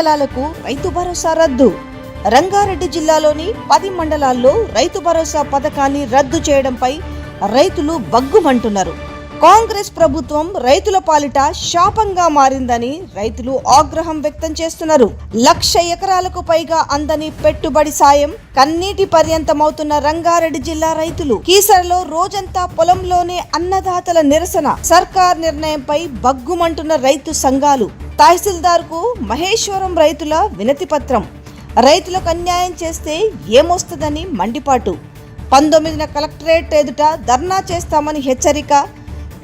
మండలాలకు రైతు భరోసా రద్దు. రంగారెడ్డి జిల్లాలోని 10 మండలాల్లో రైతు భరోసా పథకాన్ని రద్దు చేయడంపై రైతులు బగ్గుమంటున్నారు. కాంగ్రెస్ ప్రభుత్వం రైతుల పాలిట శాపంగా మారిందని రైతులు ఆగ్రహం వ్యక్తం చేస్తున్నారు. 1,00,000 ఎకరాలకు పైగా అందని పెట్టుబడి సాయం కన్నీటి పర్యంతమవుతున్న రంగారెడ్డి జిల్లా రైతులు. కీసరలో రోజంతా పొలంలోనే అన్నదాతల నిరసన. సర్కార్ నిర్ణయంపై బగ్గుమంటున్న రైతు సంఘాలు. తహసీల్దార్ కు మహేశ్వరం రైతుల వినతి పత్రం. రైతులకు అన్యాయం చేస్తే ఏమొస్తుందని మండిపాటు. 19న కలెక్టరేట్ ఎదుట ధర్నా చేస్తామని హెచ్చరిక.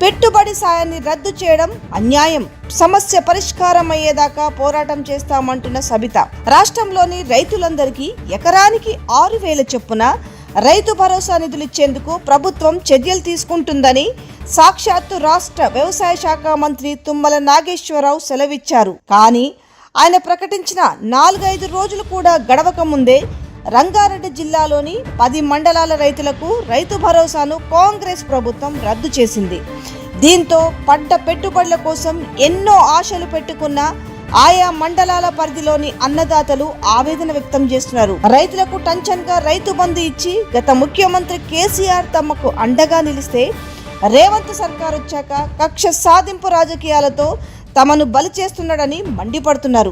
పెట్టుబడి సాయాన్ని రద్దు చేయడం అన్యాయం. సమస్య పరిష్కారం అయ్యేదాకా పోరాటం చేస్తామంటున్న సబిత. రాష్ట్రంలోని రైతులందరికీ ఎకరానికి 6,000 చొప్పున రైతు భరోసా నిధులిచ్చేందుకు ప్రభుత్వం చర్యలు తీసుకుంటుందని సాక్షాత్తు రాష్ట్ర వ్యవసాయ శాఖ మంత్రి తుమ్మల నాగేశ్వరరావు సెలవిచ్చారు. కానీ ఆయన ప్రకటించిన 4-5 రోజులు కూడా గడవక ముందే రంగారెడ్డి జిల్లాలోని 10 మండలాల రైతులకు రైతు భరోసాను కాంగ్రెస్ ప్రభుత్వం రద్దు చేసింది. దీంతో పడ్డ పెట్టుబడుల కోసం ఎన్నో ఆశలు పెట్టుకున్న ఆయా మండలాల పరిధిలోని అన్నదాతలు ఆవేదన వ్యక్తం చేస్తున్నారు. రైతులకు టంచన్గా రైతు బంధు ఇచ్చి గత ముఖ్యమంత్రి కేసీఆర్ తమకు అండగా నిలిస్తే రేవంత్ సర్కార్ వచ్చాక కక్ష సాధింపు రాజకీయాలతో తమను బలి చేస్తున్నాడని మండిపడుతున్నారు.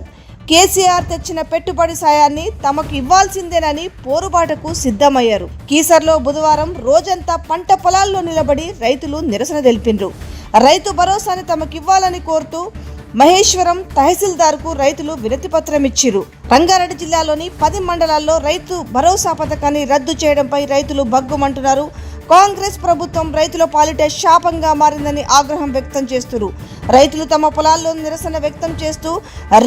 కేసీఆర్ తెచ్చిన పెట్టుబడి సాయాన్ని తమకు ఇవ్వాల్సిందేనని పోరుబాటకు సిద్ధమయ్యారు. కీసర్లో బుధవారం రోజంతా పంట పొలాల్లో నిలబడి రైతులు నిరసన తెలిపినారు. రైతు భరోసాని తమకివ్వాలని కోరుతూ మహేశ్వరం తహసీల్దార్కు రైతులు వినతి పత్రం ఇచ్చిరు. రంగారెడ్డి జిల్లాలోని 10 మండలాల్లో రైతు భరోసా పథకాన్ని రద్దు చేయడంపై రైతులు బగ్గుమంటున్నారు. కాంగ్రెస్ ప్రభుత్వం రైతుల పాలిట శాపంగా మారిందని ఆగ్రహం వ్యక్తం చేస్తున్నారు. రైతులు తమ పొలాల్లో నిరసన వ్యక్తం చేస్తూ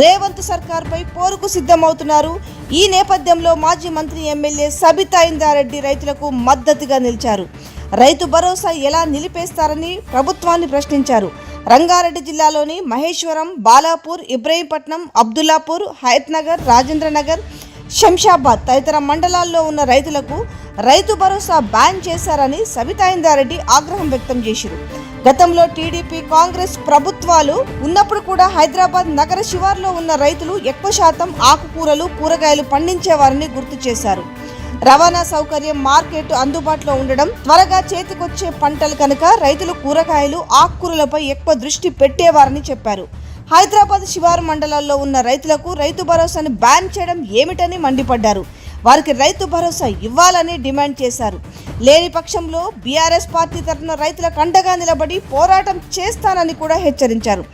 రేవంత్ సర్కార్పై పోరుకు సిద్ధమవుతున్నారు. ఈ నేపథ్యంలో మాజీ మంత్రి ఎమ్మెల్యే సబితా ఇందారెడ్డి రైతులకు మద్దతుగా నిలిచారు. రైతు భరోసా ఎలా నిలిపేస్తారని ప్రభుత్వాన్ని ప్రశ్నించారు. రంగారెడ్డి జిల్లాలోని మహేశ్వరం, బాలాపూర్, ఇబ్రహీంపట్నం, అబ్దుల్లాపూర్, హయత్నగర్, రాజేంద్రనగర్, శంషాబాద్ తదితర మండలాల్లో ఉన్న రైతులకు రైతు భరోసా బ్యాన్ చేశారని సబితా ఇందారెడ్డి ఆగ్రహం వ్యక్తం చేశారు. గతంలో టీడీపీ, కాంగ్రెస్ ప్రభుత్వాలు ఉన్నప్పుడు కూడా హైదరాబాద్ నగర శివార్లో ఉన్న రైతులు ఎక్కువ శాతం ఆకుకూరలు, కూరగాయలు పండించేవారని గుర్తు చేశారు. రవాణా సౌకర్యం, మార్కెట్ అందుబాటులో ఉండడం, త్వరగా చేతికొచ్చే పంటలు కనుక రైతులు కూరగాయలు, ఆకుకూరలపై ఎక్కువ దృష్టి పెట్టేవారని చెప్పారు. హైదరాబాద్ శివారు మండలాల్లో ఉన్న రైతులకు రైతు భరోసాను బ్యాన్ చేయడం ఏమిటని మండిపడ్డారు. వారికి రైతు భరోసా ఇవ్వాలని డిమాండ్ చేశారు. లేని పక్షంలో బీఆర్ఎస్ పార్టీ తరఫున రైతులకు అండగా నిలబడి పోరాటం చేస్తానని కూడా హెచ్చరించారు.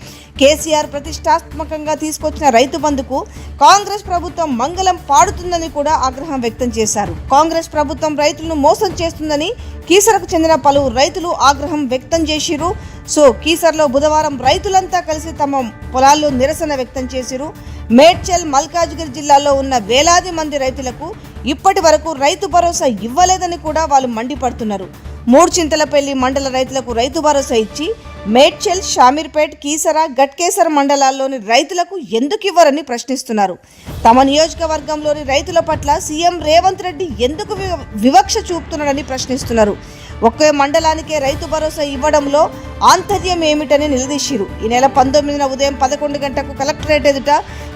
కేసీఆర్ ప్రతిష్టాత్మకంగా తీసుకొచ్చిన రైతు బంధుకు కాంగ్రెస్ ప్రభుత్వం మంగళం పాడుతుందని కూడా ఆగ్రహం వ్యక్తం చేశారు. కాంగ్రెస్ ప్రభుత్వం రైతులను మోసం చేస్తుందని కీసరకు చెందిన పలువురు రైతులు ఆగ్రహం వ్యక్తం చేసిరు. కీసర్లో బుధవారం రైతులంతా కలిసి తమ పొలాల్లో నిరసన వ్యక్తం చేసిరు. మేడ్చల్, మల్కాజ్గిరి జిల్లాలో ఉన్న వేలాది మంది రైతులకు ఇప్పటి వరకు రైతు భరోసా ఇవ్వలేదని కూడా వాళ్ళు మండిపడుతున్నారు. మూడ్చింతలపల్లి మండల రైతులకు రైతు భరోసా ఇచ్చి మేడ్చల్, షామీర్పేట్, కీసర, గట్కేసర్ మండలాల్లోని రైతులకు ఎందుకు ఇవ్వరని ప్రశ్నిస్తున్నారు. తమ నియోజకవర్గంలోని రైతుల పట్ల సీఎం రేవంత్ రెడ్డి ఎందుకు వివక్ష చూపుతున్నాడని ప్రశ్నిస్తున్నారు. ఒకే మండలానికే రైతు భరోసా ఇవ్వడంలో ఆంతర్యం ఏమిటని నిలదీశారు. ఈ నెల 19న ఉదయం 11 గంటలకు కలెక్టరేట్ ఎదుట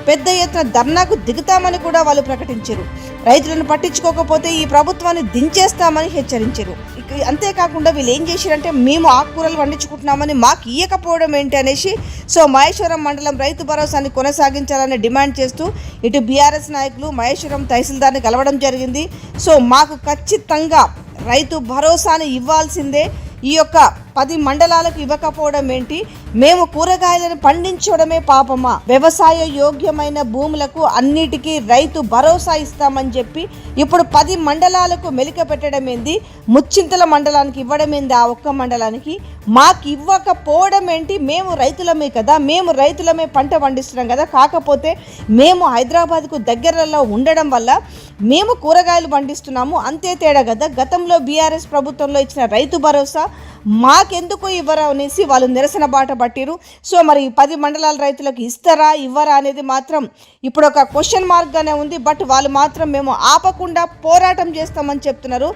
పెద్ద ఎత్తున ధర్నాకు దిగుతామని కూడా వాళ్ళు ప్రకటించారు. రైతులను పట్టించుకోకపోతే ఈ ప్రభుత్వాన్ని దించేస్తామని హెచ్చరించారు. అంతేకాకుండా వీళ్ళు ఏం చేశారంటే, మేము ఆకుకూరలు పండించుకుంటున్నామని మాకు ఇయ్యకపోవడం ఏంటి అనేసి మహేశ్వరం మండలం రైతు భరోసాని కొనసాగించాలని డిమాండ్ చేస్తూ ఇటు బీఆర్ఎస్ నాయకులు మహేశ్వరం తహసీల్దార్ని కలవడం జరిగింది. మాకు ఖచ్చితంగా రైతు భరోసాని ఇవ్వాల్సిందే. ఈ యొక్క 10 మండలాలకు ఇవ్వకపోవడం ఏంటి? మేము కూరగాయలను పండించడమే పాపమా? వ్యవసాయ యోగ్యమైన భూములకు అన్నిటికీ రైతు భరోసా ఇస్తామని చెప్పి ఇప్పుడు 10 మండలాలకు మెలిక పెట్టడం ఏంది? ముచ్చింతల మండలానికి ఇవ్వడం ఏంది? ఆ ఒక్క మండలానికి మాకు ఇవ్వకపోవడం ఏంటి? మేము రైతులమే కదా, మేము రైతులమే పంట పండిస్తున్నాం కదా. కాకపోతే మేము హైదరాబాద్కు దగ్గరలో ఉండడం వల్ల మేము కూరగాయలు పండిస్తున్నాము, అంతే తేడా కదా. గతంలో బీఆర్ఎస్ ప్రభుత్వంలో ఇచ్చిన రైతు భరోసా మాకెందుకు ఇవ్వరు అనేసి వాళ్ళు నిరసన బాట పట్టిరు. సో మరి 10 మండలాల రైతులకు ఇస్తారా ఇవ్వరా అనేది మాత్రం ఇప్పుడు ఒక క్వశ్చన్ మార్క్గానే ఉంది. బట్ వాళ్ళు మాత్రం మేము ఆపకుండా పోరాటం చేస్తామని చెప్తున్నారు.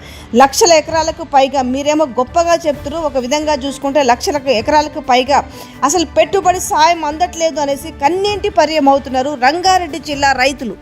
లక్షల ఎకరాలకు పైగా మీరేమో గొప్పగా చెప్తున్నారు. ఒక విధంగా చూసుకుంటే లక్షల ఎకరాలకు పైగా అసలు పెట్టుబడి సాయం అందట్లేదు అనేసి కన్నీటి పర్యం అవుతున్నారు రంగారెడ్డి జిల్లా రైతులు.